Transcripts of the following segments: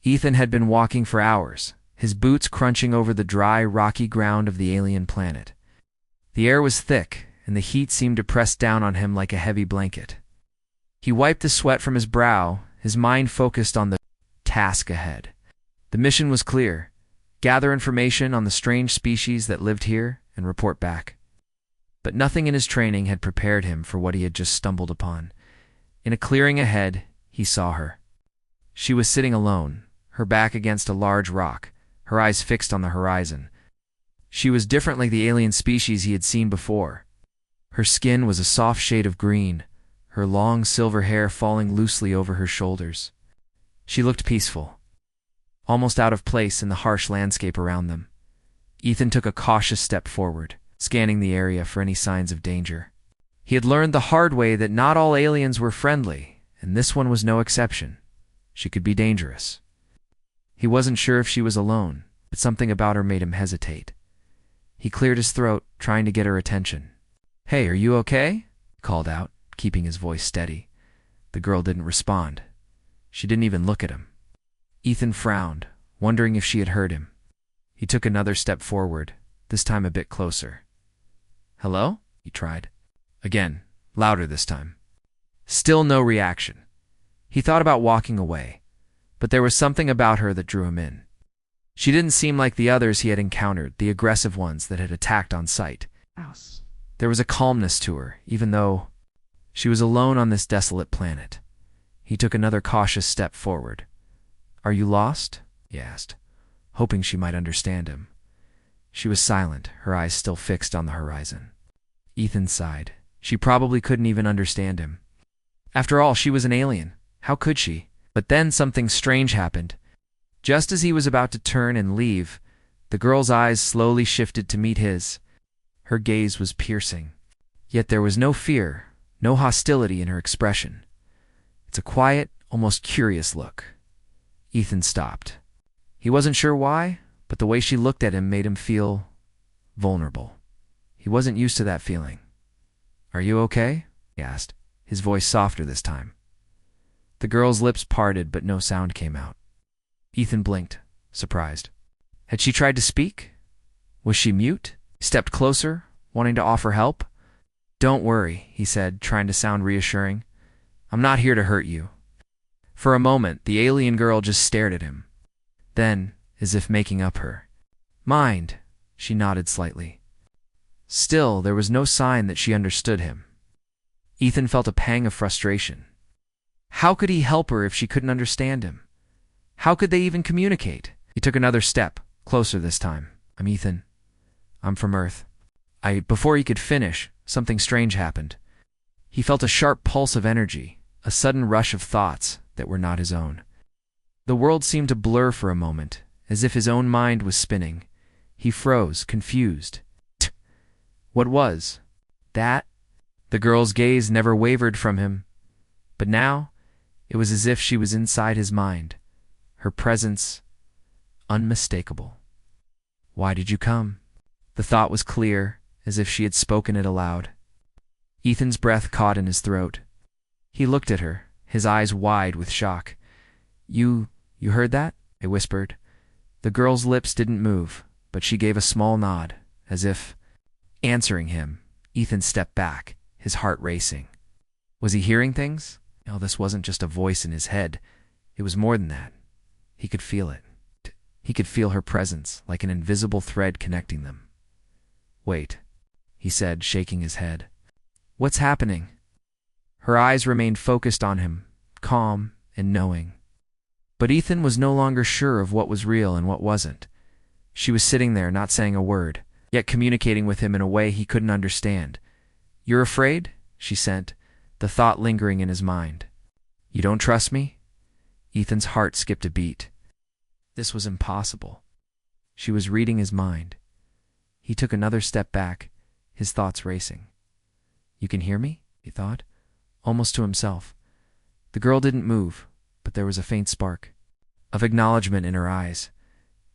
Ethan had been walking for hours, his boots crunching over the dry, rocky ground of the alien planet. The air was thick, and the heat seemed to press down on him like a heavy blanket. He wiped the sweat from his brow, his mind focused on the task ahead. The mission was clear: gather information on the strange species that lived here and report back. But nothing in his training had prepared him for what he had just stumbled upon. In a clearing ahead, he saw her. She was sitting alone, her back against a large rock, her eyes fixed on the horizon. She was different like the alien species he had seen before. Her skin was a soft shade of green, her long silver hair falling loosely over her shoulders. She looked peaceful, almost out of place in the harsh landscape around them. Ethan took a cautious step forward, scanning the area for any signs of danger. He had learned the hard way that not all aliens were friendly, and this one was no exception. She could be dangerous. He wasn't sure if she was alone, but something about her made him hesitate. He cleared his throat, trying to get her attention. "Hey, are you okay?" he called out, keeping his voice steady. The girl didn't respond. She didn't even look at him. Ethan frowned, wondering if she had heard him. He took another step forward, this time a bit closer. "Hello?" he tried. Again, louder this time. Still no reaction. He thought about walking away, but there was something about her that drew him in. She didn't seem like the others he had encountered, the aggressive ones that had attacked on sight. There was a calmness to her, even though she was alone on this desolate planet. He took another cautious step forward. "Are you lost?" he asked, hoping she might understand him. She was silent, her eyes still fixed on the horizon. Ethan sighed. She probably couldn't even understand him. After all, she was an alien. How could she? But then something strange happened. Just as he was about to turn and leave, the girl's eyes slowly shifted to meet his. Her gaze was piercing. Yet there was no fear, no hostility in her expression. It's a quiet, almost curious look. Ethan stopped. He wasn't sure why, but the way she looked at him made him feel vulnerable. He wasn't used to that feeling. "Are you okay?" he asked, his voice softer this time. The girl's lips parted, but no sound came out. Ethan blinked, surprised. Had she tried to speak? Was she mute? He stepped closer, wanting to offer help. "Don't worry," he said, trying to sound reassuring. "I'm not here to hurt you." For a moment, the alien girl just stared at him. Then, as if making up her mind, she nodded slightly. Still, there was no sign that she understood him. Ethan felt a pang of frustration. How could he help her if she couldn't understand him? How could they even communicate? He took another step, closer this time. "I'm Ethan. I'm from Earth." Before he could finish, something strange happened. He felt a sharp pulse of energy, a sudden rush of thoughts that were not his own. The world seemed to blur for a moment, as if his own mind was spinning. He froze, confused. What was that? The girl's gaze never wavered from him, but now it was as if she was inside his mind, her presence unmistakable. "Why did you come?" The thought was clear, as if she had spoken it aloud. Ethan's breath caught in his throat. He looked at her, his eyes wide with shock. You heard that?" he whispered. The girl's lips didn't move, but she gave a small nod, as if answering him. Ethan stepped back, his heart racing. Was he hearing things? No, this wasn't just a voice in his head. It was more than that. He could feel it. He could feel her presence, like an invisible thread connecting them. "Wait," he said, shaking his head. "What's happening?" Her eyes remained focused on him, calm and knowing. But Ethan was no longer sure of what was real and what wasn't. She was sitting there, not saying a word, yet communicating with him in a way he couldn't understand. "You're afraid?" she sent, the thought lingering in his mind. "You don't trust me?" Ethan's heart skipped a beat. This was impossible. She was reading his mind. He took another step back, his thoughts racing. "You can hear me?" he thought, almost to himself. The girl didn't move, but there was a faint spark of acknowledgement in her eyes.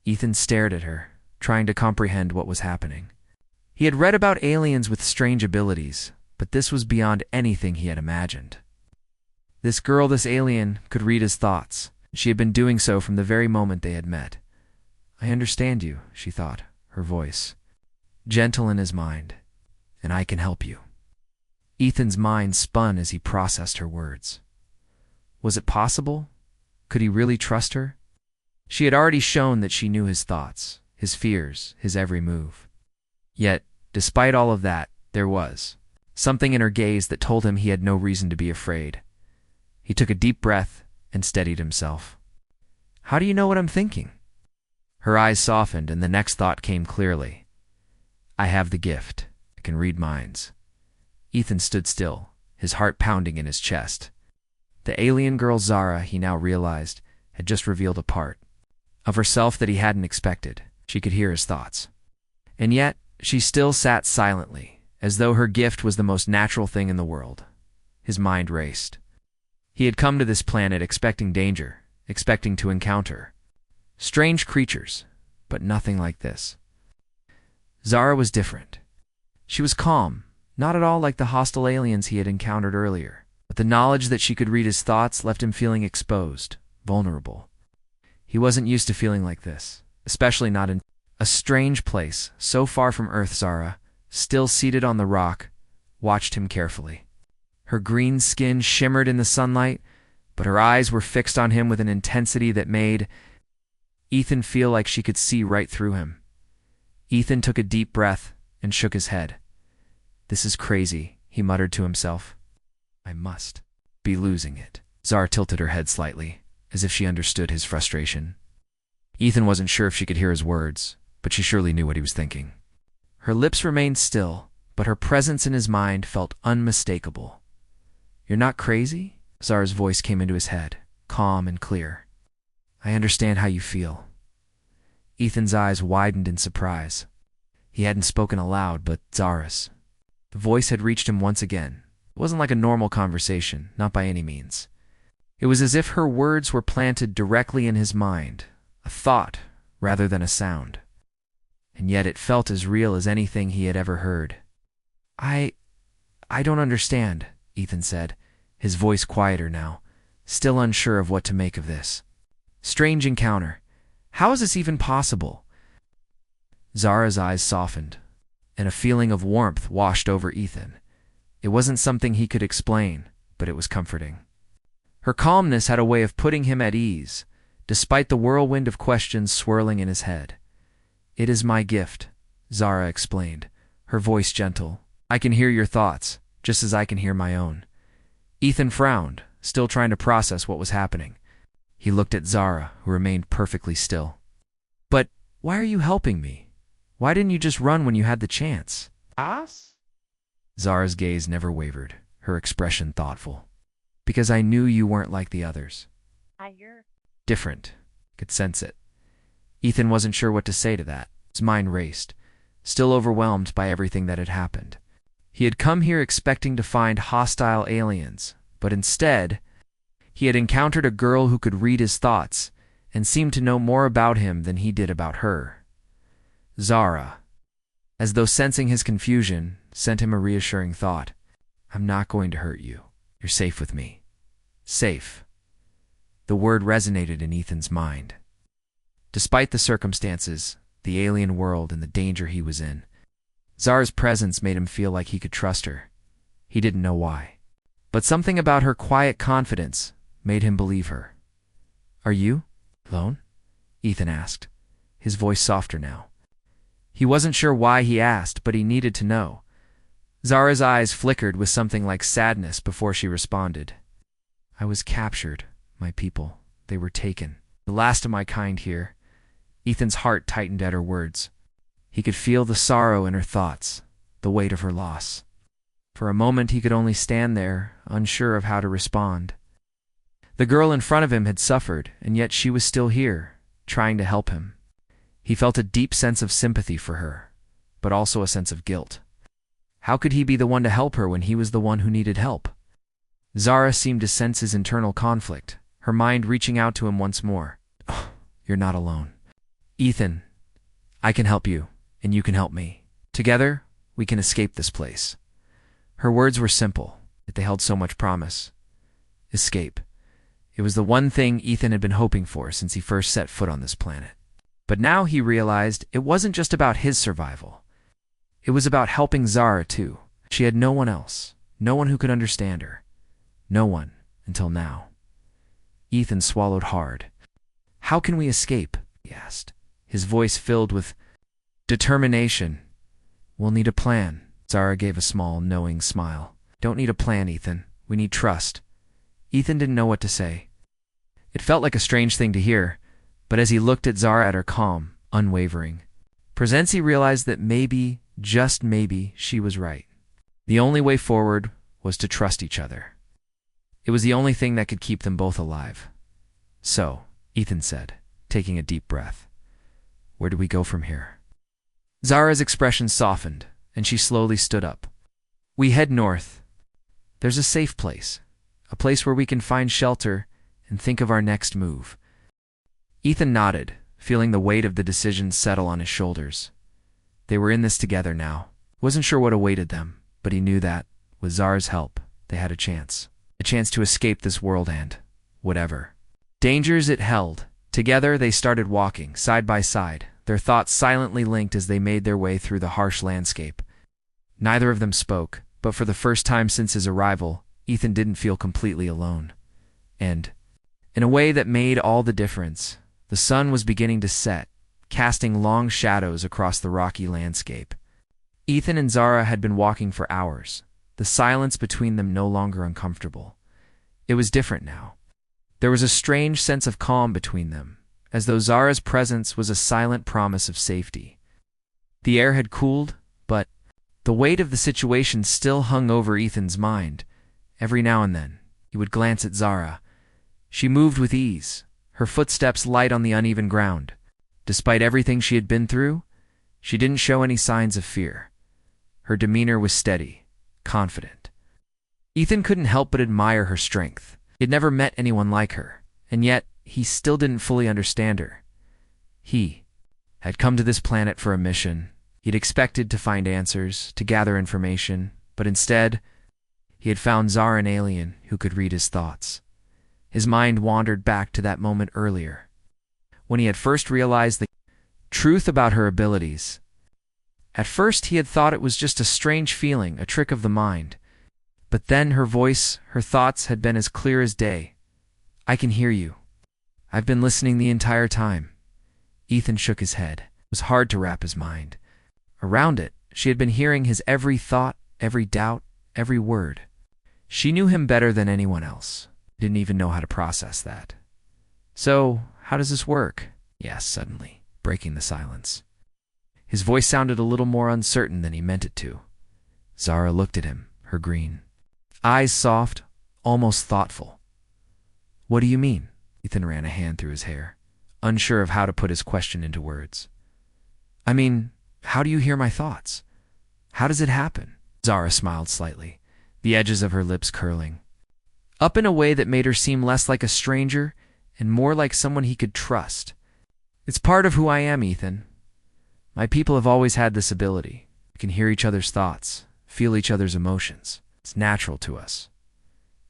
Ethan stared at her, trying to comprehend what was happening. He had read about aliens with strange abilities, but this was beyond anything he had imagined. This girl, this alien, could read his thoughts. She had been doing so from the very moment they had met. I understand you, she thought, her voice gentle in his mind, and I can help you. Ethan's mind spun as he processed her words. Was it possible? Could he really trust her? She had already shown that she knew his thoughts, his fears, his every move. Yet, despite all of that, there was something in her gaze that told him he had no reason to be afraid. He took a deep breath and steadied himself. How do you know what I'm thinking? Her eyes softened, and the next thought came clearly. I have the gift. I can read minds. Ethan stood still, his heart pounding in his chest. The alien girl Zara, he now realized, had just revealed a part of herself that he hadn't expected. She could hear his thoughts. And yet, she still sat silently, as though her gift was the most natural thing in the world. His mind raced. He had come to this planet expecting danger, expecting to encounter strange creatures, but nothing like this. Zara was different. She was calm, not at all like the hostile aliens he had encountered earlier, but the knowledge that she could read his thoughts left him feeling exposed, vulnerable. He wasn't used to feeling like this, especially not in a strange place, so far from Earth. Zara, still seated on the rock, watched him carefully. Her green skin shimmered in the sunlight, but her eyes were fixed on him with an intensity that made Ethan feel like she could see right through him. Ethan took a deep breath and shook his head. This is crazy, he muttered to himself. I must be losing it. Zara tilted her head slightly, as if she understood his frustration. Ethan wasn't sure if she could hear his words, but she surely knew what he was thinking. Her lips remained still, but her presence in his mind felt unmistakable. You're not crazy? Zara's voice came into his head, calm and clear. I understand how you feel. Ethan's eyes widened in surprise. He hadn't spoken aloud, but Zara's. The voice had reached him once again. It wasn't like a normal conversation, not by any means. It was as if her words were planted directly in his mind, a thought rather than a sound. And yet it felt as real as anything he had ever heard. I don't understand, Ethan said, his voice quieter now, still unsure of what to make of this strange encounter. How is this even possible? Zara's eyes softened, and a feeling of warmth washed over Ethan. It wasn't something he could explain, but it was comforting. Her calmness had a way of putting him at ease, despite the whirlwind of questions swirling in his head. It is my gift, Zara explained, her voice gentle. I can hear your thoughts, just as I can hear my own. Ethan frowned, still trying to process what was happening. He looked at Zara, who remained perfectly still. But why are you helping me? Why didn't you just run when you had the chance? Us? Zara's gaze never wavered, her expression thoughtful. Because I knew you weren't like the others. You're Different. Could sense it. Ethan wasn't sure what to say to that. His mind raced, still overwhelmed by everything that had happened. He had come here expecting to find hostile aliens, but instead, he had encountered a girl who could read his thoughts and seemed to know more about him than he did about her. Zara, as though sensing his confusion, sent him a reassuring thought. I'm not going to hurt you. You're safe with me. Safe. The word resonated in Ethan's mind. Despite the circumstances, the alien world, and the danger he was in, Zara's presence made him feel like he could trust her. He didn't know why. But something about her quiet confidence made him believe her. Are you alone? Ethan asked, his voice softer now. He wasn't sure why he asked, but he needed to know. Zara's eyes flickered with something like sadness before she responded. I was captured, my people. They were taken. The last of my kind here. Ethan's heart tightened at her words. He could feel the sorrow in her thoughts, the weight of her loss. For a moment he could only stand there, unsure of how to respond. The girl in front of him had suffered, and yet she was still here, trying to help him. He felt a deep sense of sympathy for her, but also a sense of guilt. How could he be the one to help her when he was the one who needed help? Zara seemed to sense his internal conflict, her mind reaching out to him once more. Oh, you're not alone. Ethan, I can help you, and you can help me. Together, we can escape this place. Her words were simple, yet they held so much promise. Escape. It was the one thing Ethan had been hoping for since he first set foot on this planet. But now he realized it wasn't just about his survival. It was about helping Zara, too. She had no one else, no one who could understand her. No one, until now. Ethan swallowed hard. "How can we escape?" he asked, his voice filled with determination. "We'll need a plan." Zara gave a small, knowing smile. "Don't need a plan, Ethan. We need trust." Ethan didn't know what to say. It felt like a strange thing to hear, but as he looked at Zara at her calm, unwavering presence, he realized that maybe, just maybe, she was right. The only way forward was to trust each other. It was the only thing that could keep them both alive. "So," Ethan said, taking a deep breath, "where do we go from here?" Zara's expression softened, and she slowly stood up. "We head north. There's a safe place, a place where we can find shelter and think of our next move." Ethan nodded, feeling the weight of the decision settle on his shoulders. They were in this together now. Wasn't sure what awaited them, but he knew that, with Zara's help, they had a chance to escape this world and, whatever dangers it held. Together they started walking, side by side, their thoughts silently linked as they made their way through the harsh landscape. Neither of them spoke, but for the first time since his arrival, Ethan didn't feel completely alone. And, in a way that made all the difference, the sun was beginning to set, casting long shadows across the rocky landscape. Ethan and Zara had been walking for hours, the silence between them no longer uncomfortable. It was different now. There was a strange sense of calm between them, as though Zara's presence was a silent promise of safety. The air had cooled, but the weight of the situation still hung over Ethan's mind. Every now and then, he would glance at Zara. She moved with ease, her footsteps light on the uneven ground. Despite everything she had been through, she didn't show any signs of fear. Her demeanor was steady, confident. Ethan couldn't help but admire her strength. He'd never met anyone like her, and yet he still didn't fully understand her. He had come to this planet for a mission. He'd expected to find answers, to gather information, but instead, he had found Zara, an alien who could read his thoughts. His mind wandered back to that moment earlier, when he had first realized the truth about her abilities. At first, he had thought it was just a strange feeling, a trick of the mind. But then her voice, her thoughts had been as clear as day. "I can hear you. I've been listening the entire time." Ethan shook his head. It was hard to wrap his mind around it. She had been hearing his every thought, every doubt, every word. She knew him better than anyone else. Didn't even know how to process that. "So, how does this work?" he asked suddenly, breaking the silence. His voice sounded a little more uncertain than he meant it to. Zara looked at him, her green eyes soft, almost thoughtful. "What do you mean?" Ethan ran a hand through his hair, unsure of how to put his question into words. "I mean, how do you hear my thoughts? How does it happen?" Zara smiled slightly, the edges of her lips curling up in a way that made her seem less like a stranger and more like someone he could trust. "It's part of who I am, Ethan. My people have always had this ability. We can hear each other's thoughts, feel each other's emotions. It's natural to us."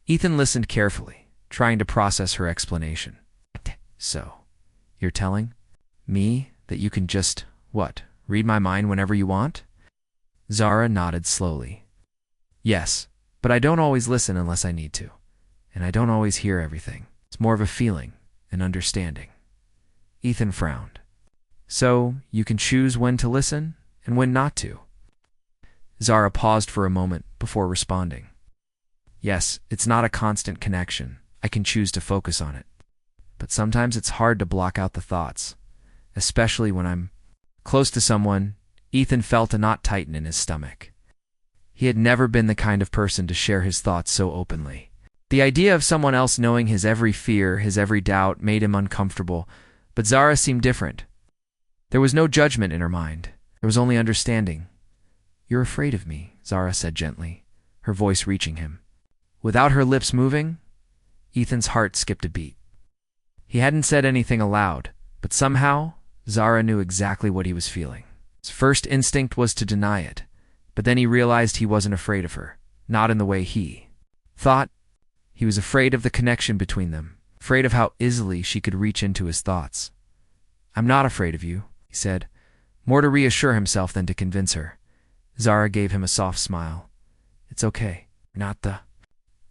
Ethan listened carefully, trying to process her explanation. "So, you're telling me that you can just, read my mind whenever you want?" Zara nodded slowly. "Yes, but I don't always listen unless I need to. And I don't always hear everything. It's more of a feeling, an understanding." Ethan frowned. "So, you can choose when to listen and when not to?" Zara paused for a moment before responding. "Yes, it's not a constant connection. I can choose to focus on it. But sometimes it's hard to block out the thoughts, especially when I'm close to someone." Ethan felt a knot tighten in his stomach. He had never been the kind of person to share his thoughts so openly. The idea of someone else knowing his every fear, his every doubt, made him uncomfortable, but Zara seemed different. There was no judgment in her mind. There was only understanding. "You're afraid of me," Zara said gently, her voice reaching him. Without her lips moving, Ethan's heart skipped a beat. He hadn't said anything aloud, but somehow Zara knew exactly what he was feeling. His first instinct was to deny it, but then he realized he wasn't afraid of her, not in the way he thought. He was afraid of the connection between them, afraid of how easily she could reach into his thoughts. "I'm not afraid of you," he said, more to reassure himself than to convince her. Zara gave him a soft smile. "It's okay. You're not the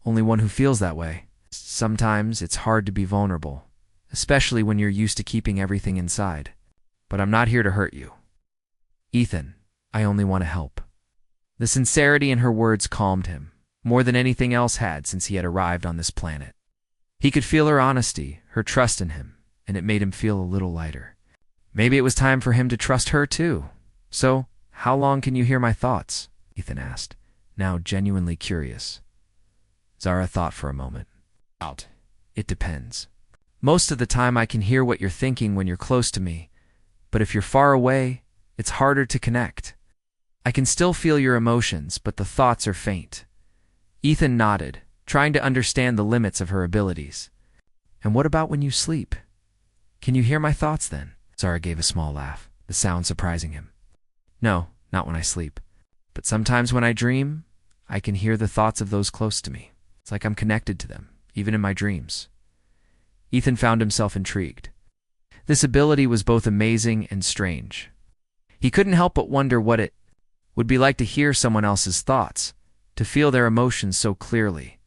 only one who feels that way. Sometimes it's hard to be vulnerable, especially when you're used to keeping everything inside. But I'm not here to hurt you. Ethan, I only want to help." The sincerity in her words calmed him, more than anything else had since he had arrived on this planet. He could feel her honesty, her trust in him, and it made him feel a little lighter. Maybe it was time for him to trust her too. "So, how long can you hear my thoughts?" Ethan asked, now genuinely curious. Zara thought for a moment. "It depends. Most of the time I can hear what you're thinking when you're close to me, but if you're far away, it's harder to connect. I can still feel your emotions, but the thoughts are faint." Ethan nodded, trying to understand the limits of her abilities. "And what about when you sleep? Can you hear my thoughts then?" Zara gave a small laugh, the sound surprising him. "No, not when I sleep. But sometimes when I dream, I can hear the thoughts of those close to me. It's like I'm connected to them, even in my dreams." Ethan found himself intrigued. This ability was both amazing and strange. He couldn't help but wonder what it would be like to hear someone else's thoughts, to feel their emotions so clearly.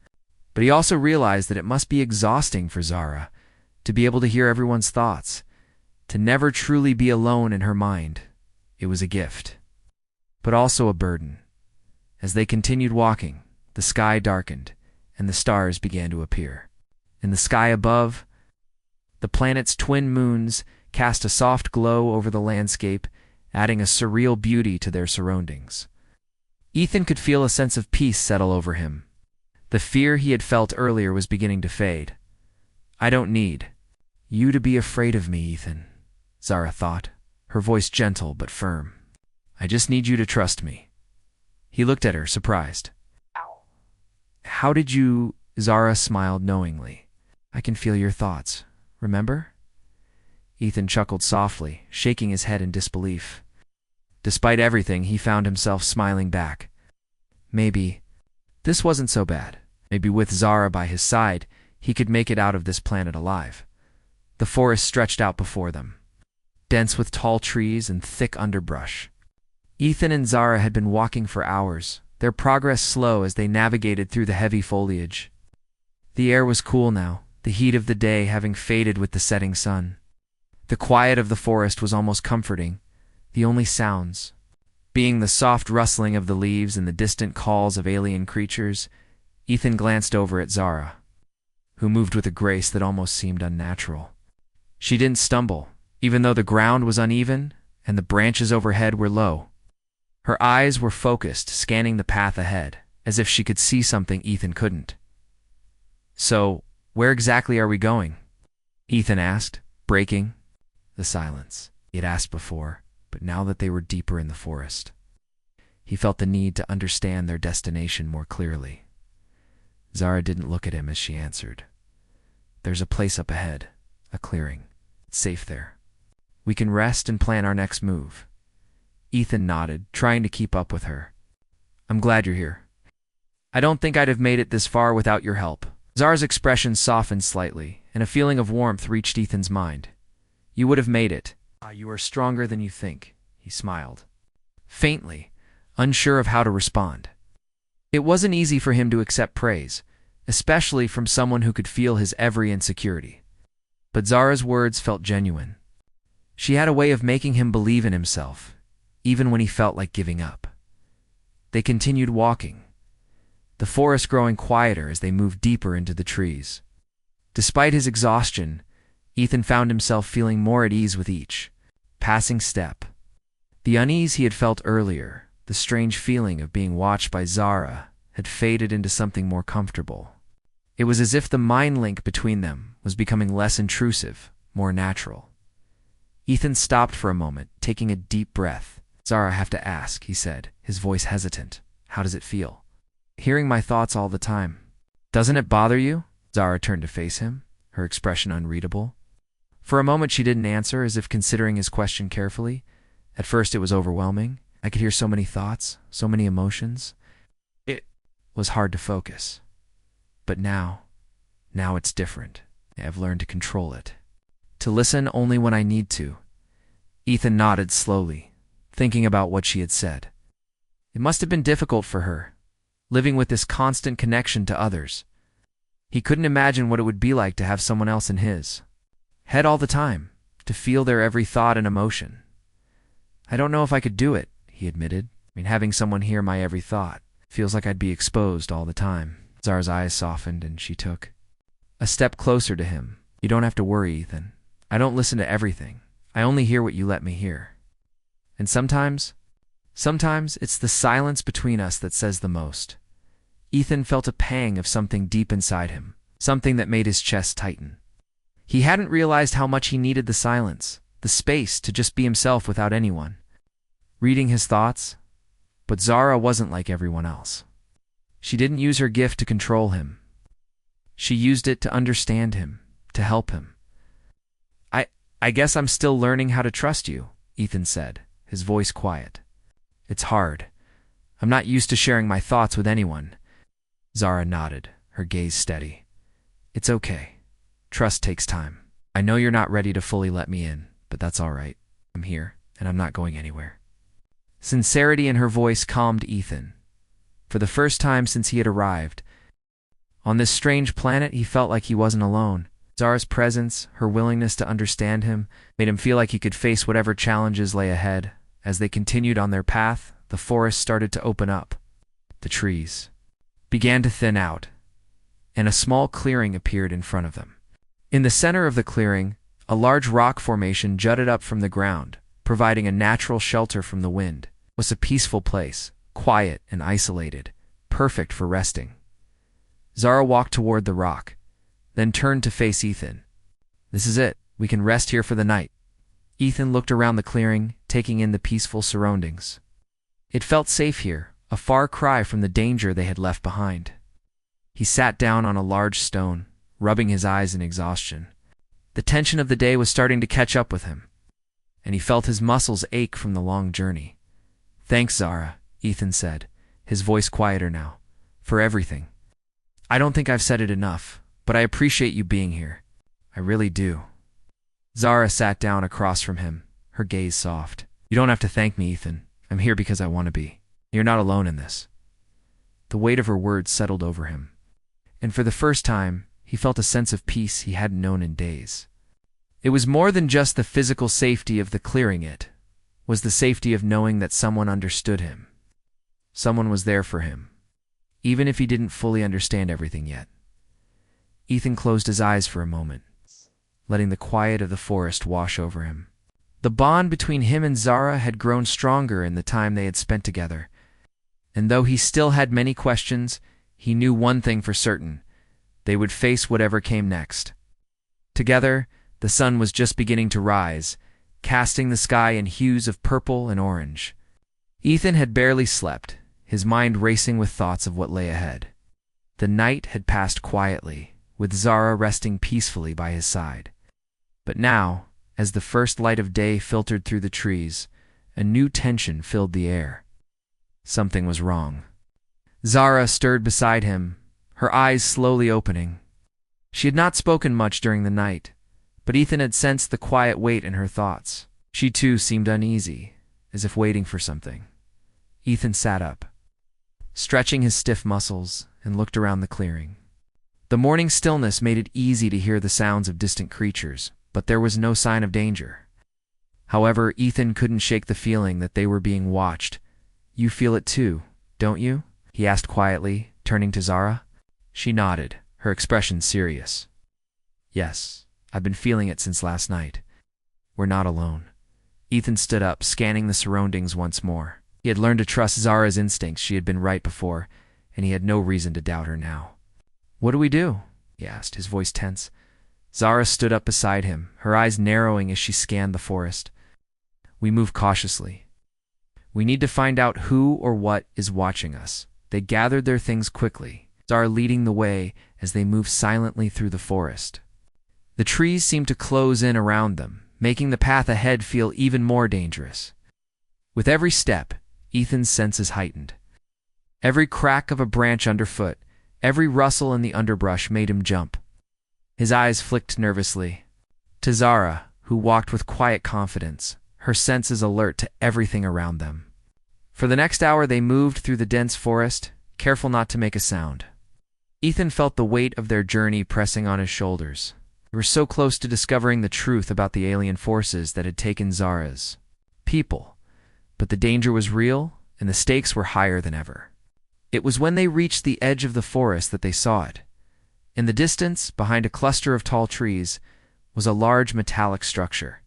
But he also realized that it must be exhausting for Zara to be able to hear everyone's thoughts, to never truly be alone in her mind. It was a gift, but also a burden. As they continued walking, the sky darkened, and the stars began to appear. In the sky above, the planet's twin moons cast a soft glow over the landscape, adding a surreal beauty to their surroundings. Ethan could feel a sense of peace settle over him. The fear he had felt earlier was beginning to fade. "I don't need you to be afraid of me, Ethan," Zara thought, her voice gentle but firm. "I just need you to trust me." He looked at her, surprised. "How did you—" Zara smiled knowingly. "I can feel your thoughts, remember?" Ethan chuckled softly, shaking his head in disbelief. Despite everything, he found himself smiling back. Maybe this wasn't so bad. Maybe with Zara by his side, he could make it out of this planet alive. The forest stretched out before them, dense with tall trees and thick underbrush. Ethan and Zara had been walking for hours, their progress slow as they navigated through the heavy foliage. The air was cool now, the heat of the day having faded with the setting sun. The quiet of the forest was almost comforting, the only sounds being the soft rustling of the leaves and the distant calls of alien creatures. Ethan glanced over at Zara, who moved with a grace that almost seemed unnatural. She didn't stumble, even though the ground was uneven and the branches overhead were low. Her eyes were focused, scanning the path ahead, as if she could see something Ethan couldn't. "So, where exactly are we going?" Ethan asked, breaking the silence he had asked before, but now that they were deeper in the forest, he felt the need to understand their destination more clearly. Zara didn't look at him as she answered. "There's a place up ahead, a clearing. It's safe there. We can rest and plan our next move." Ethan nodded, trying to keep up with her. "I'm glad you're here. I don't think I'd have made it this far without your help." Zara's expression softened slightly, and a feeling of warmth reached Ethan's mind. "You would have made it. You are stronger than you think," he smiled, faintly, unsure of how to respond. It wasn't easy for him to accept praise, especially from someone who could feel his every insecurity. But Zara's words felt genuine. She had a way of making him believe in himself, even when he felt like giving up. They continued walking, the forest growing quieter as they moved deeper into the trees. Despite his exhaustion, Ethan found himself feeling more at ease with each passing step. The unease he had felt earlier, the strange feeling of being watched by Zara, had faded into something more comfortable. It was as if the mind link between them was becoming less intrusive, more natural. Ethan stopped for a moment, taking a deep breath. "Zara, I have to ask," he said, his voice hesitant. "How does it feel? Hearing my thoughts all the time. Doesn't it bother you?" Zara turned to face him, her expression unreadable. For a moment she didn't answer, as if considering his question carefully. At first it was overwhelming. I could hear so many thoughts, so many emotions. It was hard to focus. But now it's different. I've learned to control it. To listen only when I need to. Ethan nodded slowly, thinking about what she had said. It must have been difficult for her, living with this constant connection to others. He couldn't imagine what it would be like to have someone else in his head all the time, to feel their every thought and emotion. I don't know if I could do it, he admitted. Having someone hear my every thought feels like I'd be exposed all the time. Zara's eyes softened and she took a step closer to him. You don't have to worry, Ethan. I don't listen to everything. I only hear what you let me hear. And sometimes it's the silence between us that says the most. Ethan felt a pang of something deep inside him, something that made his chest tighten. He hadn't realized how much he needed the silence, the space to just be himself without anyone reading his thoughts. But Zara wasn't like everyone else. She didn't use her gift to control him. She used it to understand him, to help him. I guess I'm still learning how to trust you, Ethan said, his voice quiet. It's hard. I'm not used to sharing my thoughts with anyone. Zara nodded, her gaze steady. It's okay. Trust takes time. I know you're not ready to fully let me in, but that's all right. I'm here, and I'm not going anywhere. Sincerity in her voice calmed Ethan. For the first time since he had arrived on this strange planet, he felt like he wasn't alone. Zara's presence, her willingness to understand him, made him feel like he could face whatever challenges lay ahead. As they continued on their path, the forest started to open up. The trees began to thin out, and a small clearing appeared in front of them. In the center of the clearing, a large rock formation jutted up from the ground, providing a natural shelter from the wind. It was a peaceful place, quiet and isolated, perfect for resting. Zara walked toward the rock, then turned to face Ethan. This is it. We can rest here for the night. Ethan looked around the clearing, taking in the peaceful surroundings. It felt safe here, a far cry from the danger they had left behind. He sat down on a large stone, rubbing his eyes in exhaustion. The tension of the day was starting to catch up with him, and he felt his muscles ache from the long journey. Thanks, Zara, Ethan said, his voice quieter now, for everything. I don't think I've said it enough, but I appreciate you being here. I really do. Zara sat down across from him, her gaze soft. You don't have to thank me, Ethan. I'm here because I want to be. You're not alone in this. The weight of her words settled over him, and for the first time, he felt a sense of peace he hadn't known in days. It was more than just the physical safety of the clearing, it was the safety of knowing that someone understood him. Someone was there for him, even if he didn't fully understand everything yet. Ethan closed his eyes for a moment, letting the quiet of the forest wash over him. The bond between him and Zara had grown stronger in the time they had spent together, and though he still had many questions, he knew one thing for certain: they would face whatever came next. Together, the sun was just beginning to rise, casting the sky in hues of purple and orange. Ethan had barely slept, his mind racing with thoughts of what lay ahead. The night had passed quietly, with Zara resting peacefully by his side. But now, as the first light of day filtered through the trees, a new tension filled the air. Something was wrong. Zara stirred beside him, her eyes slowly opening. She had not spoken much during the night, but Ethan had sensed the quiet weight in her thoughts. She too seemed uneasy, as if waiting for something. Ethan sat up, stretching his stiff muscles, and looked around the clearing. The morning stillness made it easy to hear the sounds of distant creatures, but there was no sign of danger. However, Ethan couldn't shake the feeling that they were being watched. You feel it too, don't you? He asked quietly, turning to Zara. She nodded, her expression serious. Yes, I've been feeling it since last night. We're not alone. Ethan stood up, scanning the surroundings once more. He had learned to trust Zara's instincts. She had been right before, and he had no reason to doubt her now. What do we do? He asked, his voice tense. Zara stood up beside him, her eyes narrowing as she scanned the forest. We move cautiously. We need to find out who or what is watching us. They gathered their things quickly, Zara leading the way as they moved silently through the forest. The trees seemed to close in around them, making the path ahead feel even more dangerous. With every step, Ethan's senses heightened. Every crack of a branch underfoot, every rustle in the underbrush made him jump. His eyes flicked nervously. To Zara, who walked with quiet confidence, her senses alert to everything around them. For the next hour they moved through the dense forest, careful not to make a sound. Ethan felt the weight of their journey pressing on his shoulders. They were so close to discovering the truth about the alien forces that had taken Zara's people. But the danger was real, and the stakes were higher than ever. It was when they reached the edge of the forest that they saw it. In the distance, behind a cluster of tall trees, was a large metallic structure.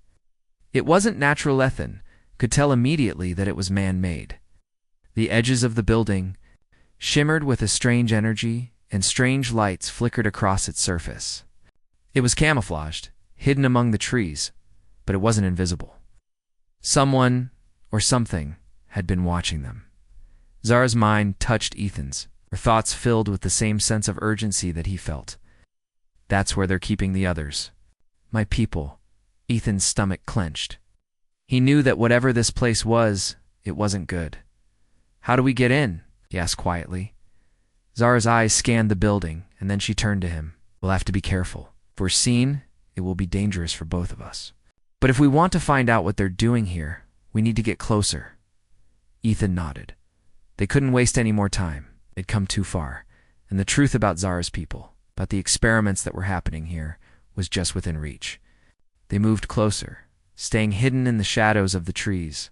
It wasn't natural. Ethan could tell immediately that it was man-made. The edges of the building shimmered with a strange energy, and strange lights flickered across its surface. It was camouflaged, hidden among the trees, but it wasn't invisible. Someone, or something, had been watching them. Zara's mind touched Ethan's, her thoughts filled with the same sense of urgency that he felt. That's where they're keeping the others. My people. Ethan's stomach clenched. He knew that whatever this place was, it wasn't good. How do we get in? He asked quietly. Zara's eyes scanned the building, and then she turned to him. We'll have to be careful. If we're seen, it will be dangerous for both of us. But if we want to find out what they're doing here, we need to get closer. Ethan nodded. They couldn't waste any more time. They'd come too far, and the truth about Zara's people, about the experiments that were happening here, was just within reach. They moved closer, staying hidden in the shadows of the trees.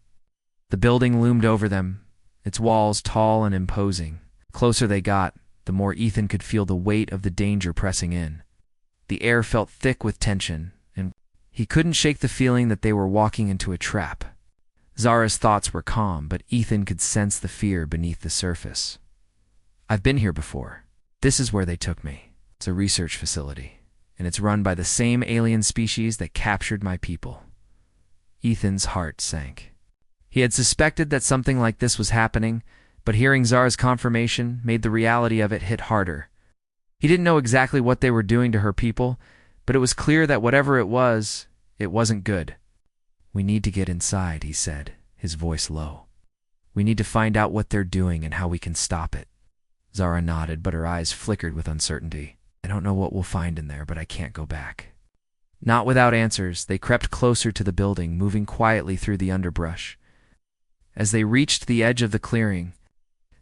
The building loomed over them, its walls tall and imposing. The closer they got, the more Ethan could feel the weight of the danger pressing in. The air felt thick with tension, and he couldn't shake the feeling that they were walking into a trap. Zara's thoughts were calm, but Ethan could sense the fear beneath the surface. I've been here before. This is where they took me. It's a research facility, and it's run by the same alien species that captured my people. Ethan's heart sank. He had suspected that something like this was happening, but hearing Zara's confirmation made the reality of it hit harder. He didn't know exactly what they were doing to her people, but it was clear that whatever it wasn't good. We need to get inside, he said, his voice low. We need to find out what they're doing and how we can stop it. Zara nodded, but her eyes flickered with uncertainty. I don't know what we'll find in there, but I can't go back. Not without answers, they crept closer to the building, moving quietly through the underbrush. As they reached the edge of the clearing,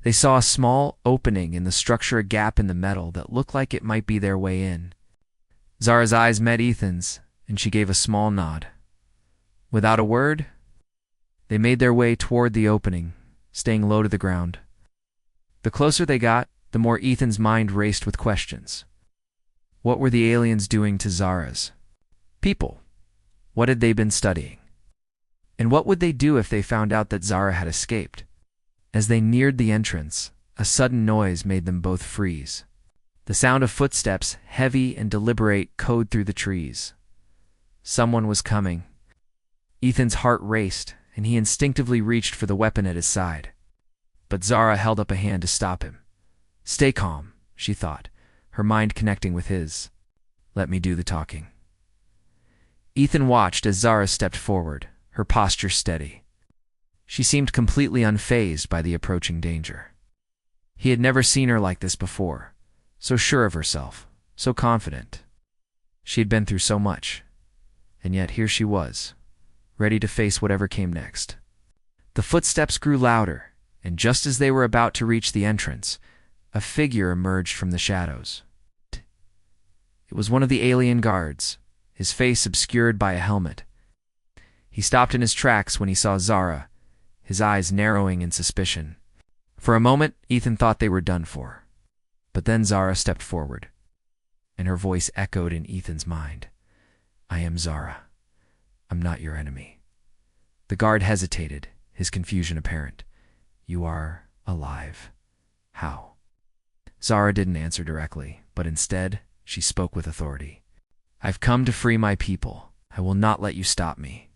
they saw a small opening in the structure, a gap in the metal that looked like it might be their way in. Zara's eyes met Ethan's, and she gave a small nod. Without a word, they made their way toward the opening, staying low to the ground. The closer they got, the more Ethan's mind raced with questions. What were the aliens doing to Zara's people? What had they been studying? And what would they do if they found out that Zara had escaped? As they neared the entrance, a sudden noise made them both freeze. The sound of footsteps, heavy and deliberate, echoed through the trees. Someone was coming. Ethan's heart raced, and he instinctively reached for the weapon at his side. But Zara held up a hand to stop him. Stay calm, she thought, her mind connecting with his. Let me do the talking. Ethan watched as Zara stepped forward, her posture steady. She seemed completely unfazed by the approaching danger. He had never seen her like this before, so sure of herself, so confident. She had been through so much, and yet here she was, ready to face whatever came next. The footsteps grew louder, and just as they were about to reach the entrance, a figure emerged from the shadows. It was one of the alien guards, his face obscured by a helmet. He stopped in his tracks when he saw Zara, his eyes narrowing in suspicion. For a moment, Ethan thought they were done for. But then Zara stepped forward, and her voice echoed in Ethan's mind. I am Zara. I'm not your enemy. The guard hesitated, his confusion apparent. You are alive. How? Zara didn't answer directly, but instead, she spoke with authority. I've come to free my people. I will not let you stop me.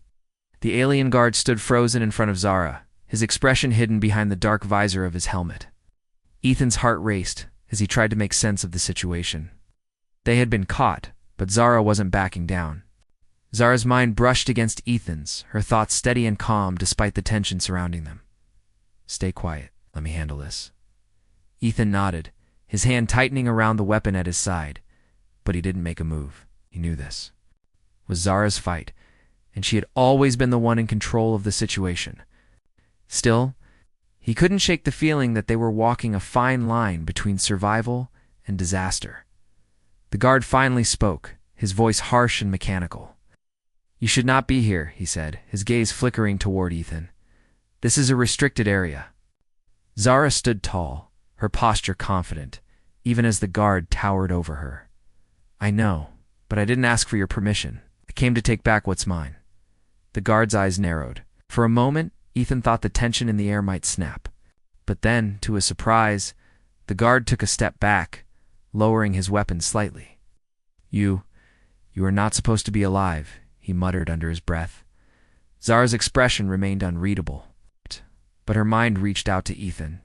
The alien guard stood frozen in front of Zara, his expression hidden behind the dark visor of his helmet. Ethan's heart raced as he tried to make sense of the situation. They had been caught, but Zara wasn't backing down. Zara's mind brushed against Ethan's, her thoughts steady and calm despite the tension surrounding them. Stay quiet. Let me handle this. Ethan nodded, his hand tightening around the weapon at his side. but he didn't make a move. He knew this was Zara's fight, and she had always been the one in control of the situation. Still, he couldn't shake the feeling that they were walking a fine line between survival and disaster. The guard finally spoke, his voice harsh and mechanical. "You should not be here," he said, his gaze flickering toward Ethan. "This is a restricted area." Zara stood tall, her posture confident, even as the guard towered over her. "I know, but I didn't ask for your permission. I came to take back what's mine." The guard's eyes narrowed. For a moment, Ethan thought the tension in the air might snap. But then, to his surprise, the guard took a step back, lowering his weapon slightly. You are not supposed to be alive," he muttered under his breath. Zara's expression remained unreadable, but her mind reached out to Ethan.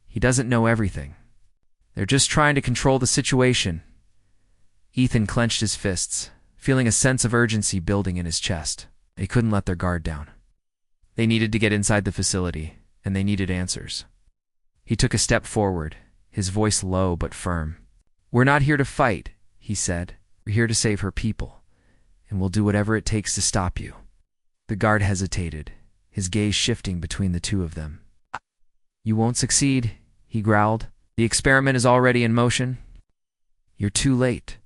"He doesn't know everything. They're just trying to control the situation." Ethan clenched his fists, feeling a sense of urgency building in his chest. They couldn't let their guard down. They needed to get inside the facility, and they needed answers. He took a step forward, his voice low but firm. "We're not here to fight," he said. "We're here to save her people, and we'll do whatever it takes to stop you." The guard hesitated, his gaze shifting between the two of them. "You won't succeed," he growled. "The experiment is already in motion." "You're too late."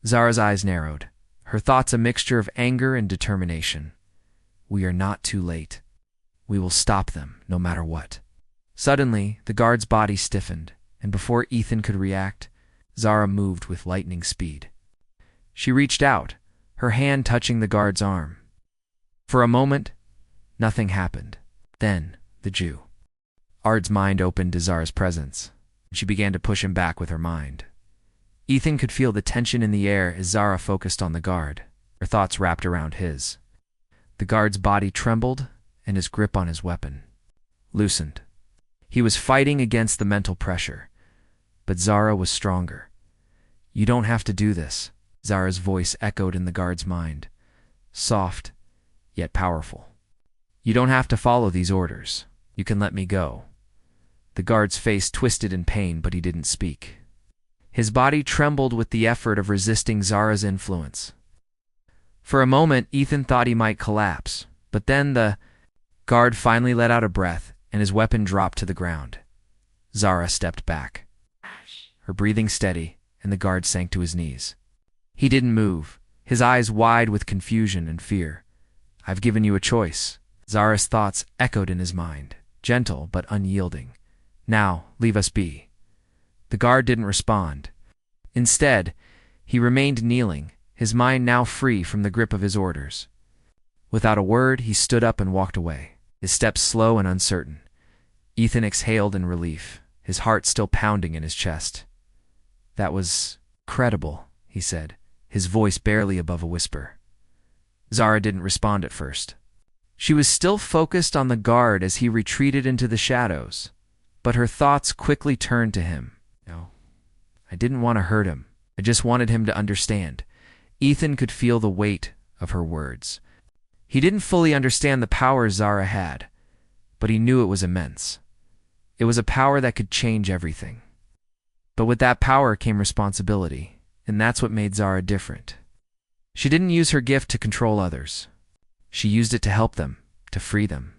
Zara's eyes narrowed, her thoughts a mixture of anger and determination. "We are not too late. We will stop them, no matter what." Suddenly, the guard's body stiffened, and before Ethan could react, Zara moved with lightning speed. She reached out, her hand touching the guard's arm. For a moment, nothing happened. Then, the Jew. Ard's mind opened to Zara's presence. She began to push him back with her mind. Ethan could feel the tension in the air as Zara focused on the guard, her thoughts wrapped around his. The guard's body trembled, and his grip on his weapon loosened. He was fighting against the mental pressure, but Zara was stronger. "You don't have to do this," Zara's voice echoed in the guard's mind, soft, yet powerful. "You don't have to follow these orders. You can let me go." The guard's face twisted in pain, but he didn't speak. His body trembled with the effort of resisting Zara's influence. For a moment, Ethan thought he might collapse, but then the guard finally let out a breath, and his weapon dropped to the ground. Zara stepped back, her breathing steady, and the guard sank to his knees. He didn't move, his eyes wide with confusion and fear. "I've given you a choice." Zara's thoughts echoed in his mind, gentle but unyielding. "Now, leave us be." The guard didn't respond. Instead, he remained kneeling, his mind now free from the grip of his orders. Without a word, he stood up and walked away, his steps slow and uncertain. Ethan exhaled in relief, his heart still pounding in his chest. "That was credible," he said, his voice barely above a whisper. Zara didn't respond at first. She was still focused on the guard as he retreated into the shadows, but her thoughts quickly turned to him. "No, I didn't want to hurt him. I just wanted him to understand." Ethan could feel the weight of her words. He didn't fully understand the power Zara had, but he knew it was immense. It was a power that could change everything. But with that power came responsibility, and that's what made Zara different. She didn't use her gift to control others. She used it to help them, to free them.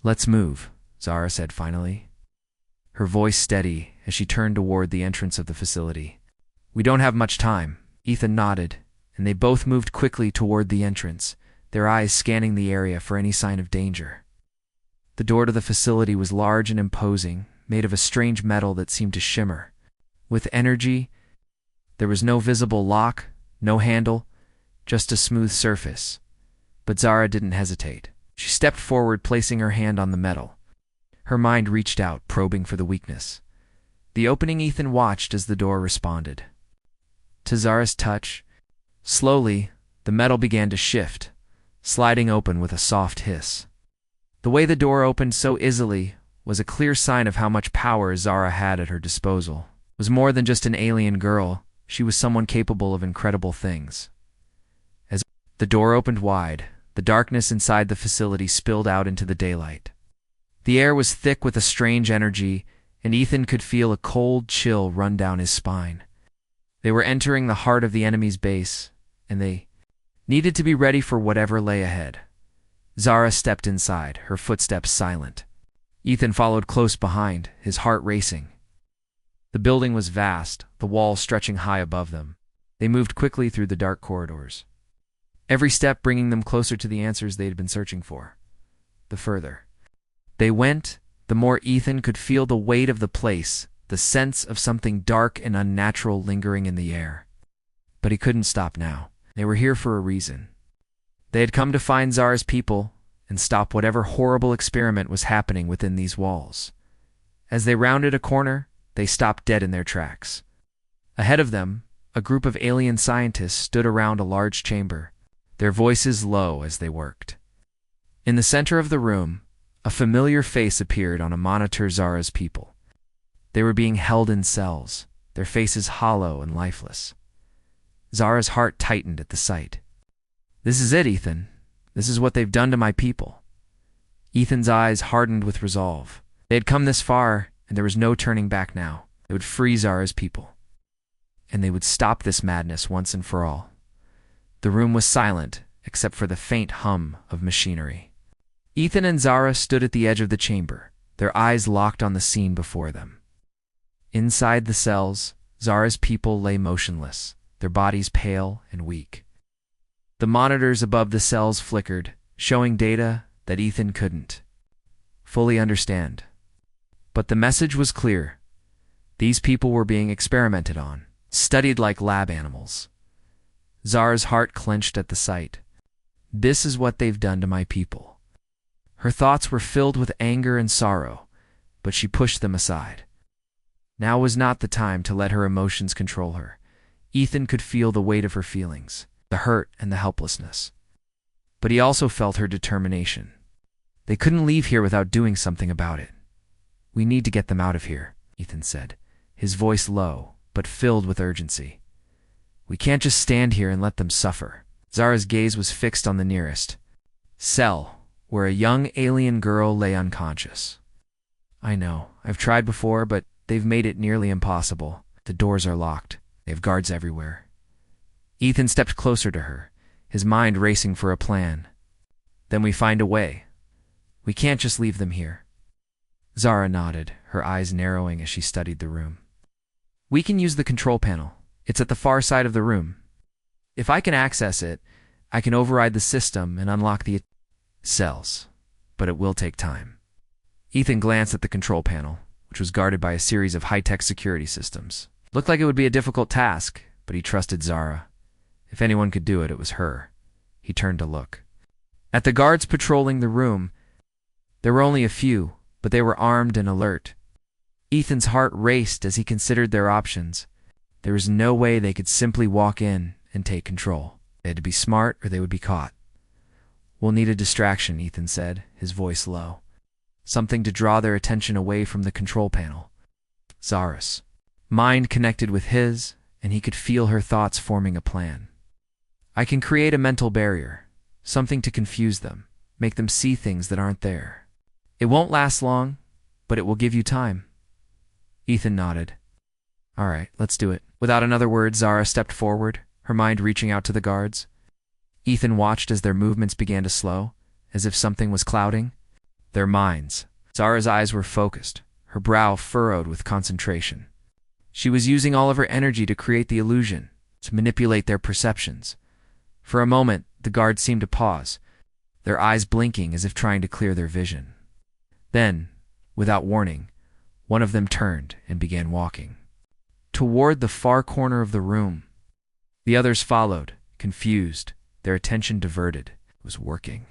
"Let's move," Zara said finally, her voice steady as she turned toward the entrance of the facility. "We don't have much time." Ethan nodded, and they both moved quickly toward the entrance, their eyes scanning the area for any sign of danger. The door to the facility was large and imposing, made of a strange metal that seemed to shimmer with energy. There was no visible lock, no handle, just a smooth surface. But Zara didn't hesitate. She stepped forward, placing her hand on the metal. Her mind reached out, probing for the weakness. The opening Ethan watched as the door responded. To Zara's touch, slowly, the metal began to shift, sliding open with a soft hiss. The way the door opened so easily was a clear sign of how much power Zara had at her disposal. It was more than just an alien girl. She was someone capable of incredible things. As the door opened wide, the darkness inside the facility spilled out into the daylight. The air was thick with a strange energy, and Ethan could feel a cold chill run down his spine. They were entering the heart of the enemy's base, and they needed to be ready for whatever lay ahead. Zara stepped inside, her footsteps silent. Ethan followed close behind, his heart racing. The building was vast, the walls stretching high above them. They moved quickly through the dark corridors, every step bringing them closer to the answers they had been searching for. The further they went, the more Ethan could feel the weight of the place, the sense of something dark and unnatural lingering in the air. But he couldn't stop now. They were here for a reason. They had come to find Zara's people and stop whatever horrible experiment was happening within these walls. As they rounded a corner, they stopped dead in their tracks. Ahead of them, a group of alien scientists stood around a large chamber, their voices low as they worked. In the center of the room, a familiar face appeared on a monitor. Zara's people. They were being held in cells, their faces hollow and lifeless. Zara's heart tightened at the sight. "This is it, Ethan. This is what they've done to my people." Ethan's eyes hardened with resolve. They had come this far, and there was no turning back now. They would free Zara's people, and they would stop this madness once and for all. The room was silent, except for the faint hum of machinery. Ethan and Zara stood at the edge of the chamber, their eyes locked on the scene before them. Inside the cells, Zara's people lay motionless, their bodies pale and weak. The monitors above the cells flickered, showing data that Ethan couldn't fully understand. But the message was clear. These people were being experimented on, studied like lab animals. Zara's heart clenched at the sight. This is what they've done to my people. Her thoughts were filled with anger and sorrow, but she pushed them aside. Now was not the time to let her emotions control her. Ethan could feel the weight of her feelings, the hurt and the helplessness. But he also felt her determination. They couldn't leave here without doing something about it. "We need to get them out of here," Ethan said, his voice low, but filled with urgency. "We can't just stand here and let them suffer." Zara's gaze was fixed on the nearest cell, where a young alien girl lay unconscious. "I know. I've tried before, but they've made it nearly impossible. The doors are locked. They have guards everywhere." Ethan stepped closer to her, his mind racing for a plan. "Then we find a way. We can't just leave them here." Zara nodded, her eyes narrowing as she studied the room. "We can use the control panel. It's at the far side of the room. If I can access it, I can override the system and unlock the cells, but it will take time." Ethan glanced at the control panel, which was guarded by a series of high-tech security systems. Looked like it would be a difficult task, but he trusted Zara. If anyone could do it, it was her. He turned to look. At the guards patrolling the room, there were only a few, but they were armed and alert. Ethan's heart raced as he considered their options. There was no way they could simply walk in and take control. They had to be smart or they would be caught. "We'll need a distraction," Ethan said, his voice low. "Something to draw their attention away from the control panel." Zara's mind connected with his, and he could feel her thoughts forming a plan. "I can create a mental barrier, something to confuse them, make them see things that aren't there. It won't last long, but it will give you time." Ethan nodded. "All right, let's do it." Without another word, Zara stepped forward, her mind reaching out to the guards. Ethan watched as their movements began to slow, as if something was clouding their minds. Zara's eyes were focused, her brow furrowed with concentration. She was using all of her energy to create the illusion, to manipulate their perceptions. For a moment, the guards seemed to pause, their eyes blinking as if trying to clear their vision. Then, without warning, one of them turned and began walking toward the far corner of the room. The others followed, confused, their attention diverted. It was working.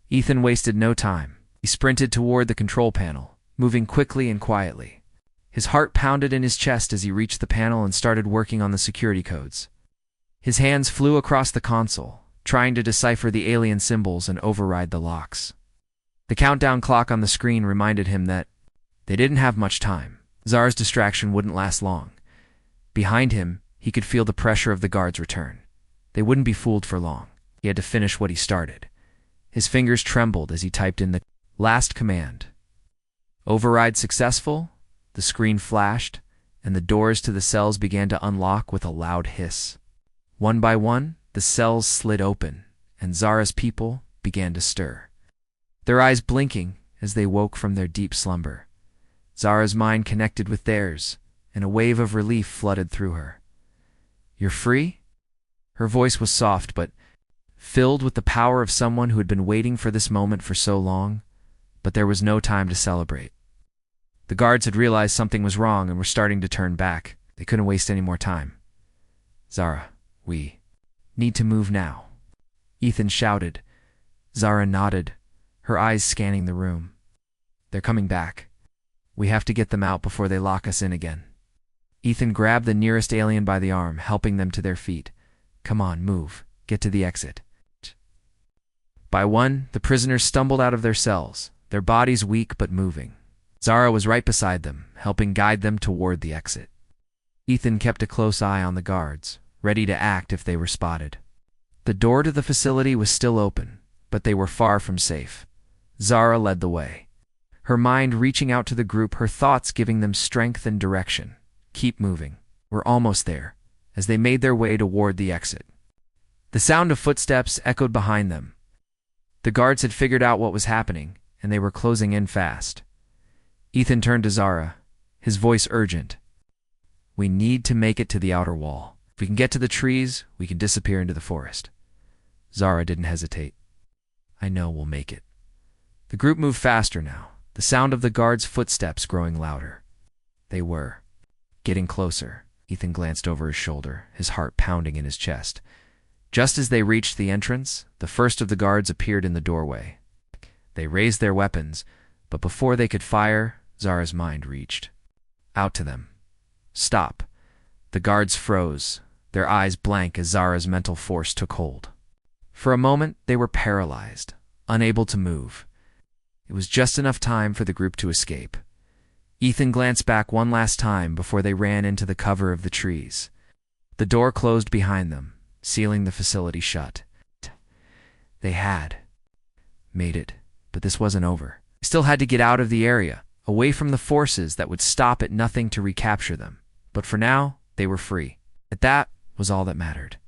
Ethan wasted no time. He sprinted toward the control panel, moving quickly and quietly. His heart pounded in his chest as he reached the panel and started working on the security codes. His hands flew across the console, trying to decipher the alien symbols and override the locks. The countdown clock on the screen reminded him that they didn't have much time. Zara's distraction wouldn't last long. Behind him, he could feel the pressure of the guards return. They wouldn't be fooled for long. He had to finish what he started. His fingers trembled as he typed in the last command. Override successful, the screen flashed, and the doors to the cells began to unlock with a loud hiss. One by one, the cells slid open, and Zara's people began to stir, their eyes blinking as they woke from their deep slumber. Zara's mind connected with theirs, and a wave of relief flooded through her. "You're free?" Her voice was soft but filled with the power of someone who had been waiting for this moment for so long, but there was no time to celebrate. The guards had realized something was wrong and were starting to turn back. They couldn't waste any more time. "Zara, we need to move now," Ethan shouted. Zara nodded, her eyes scanning the room. "They're coming back. We have to get them out before they lock us in again." Ethan grabbed the nearest alien by the arm, helping them to their feet. "Come on, move. Get to the exit." By one, the prisoners stumbled out of their cells, their bodies weak but moving. Zara was right beside them, helping guide them toward the exit. Ethan kept a close eye on the guards, ready to act if they were spotted. The door to the facility was still open, but they were far from safe. Zara led the way, her mind reaching out to the group, her thoughts giving them strength and direction. "Keep moving. We're almost there," as they made their way toward the exit. The sound of footsteps echoed behind them. The guards had figured out what was happening, and they were closing in fast. Ethan turned to Zara, his voice urgent. "We need to make it to the outer wall. If we can get to the trees, we can disappear into the forest." Zara didn't hesitate. "I know we'll make it." The group moved faster now, the sound of the guards' footsteps growing louder. They were getting closer. Ethan glanced over his shoulder, his heart pounding in his chest. Just as they reached the entrance, the first of the guards appeared in the doorway. They raised their weapons, but before they could fire, Zara's mind reached out to them. "Stop." The guards froze, their eyes blank as Zara's mental force took hold. For a moment, they were paralyzed, unable to move. It was just enough time for the group to escape. Ethan glanced back one last time before they ran into the cover of the trees. The door closed behind them, sealing the facility shut. They had made it, but this wasn't over. They still had to get out of the area, away from the forces that would stop at nothing to recapture them. But for now, they were free. And that was all that mattered.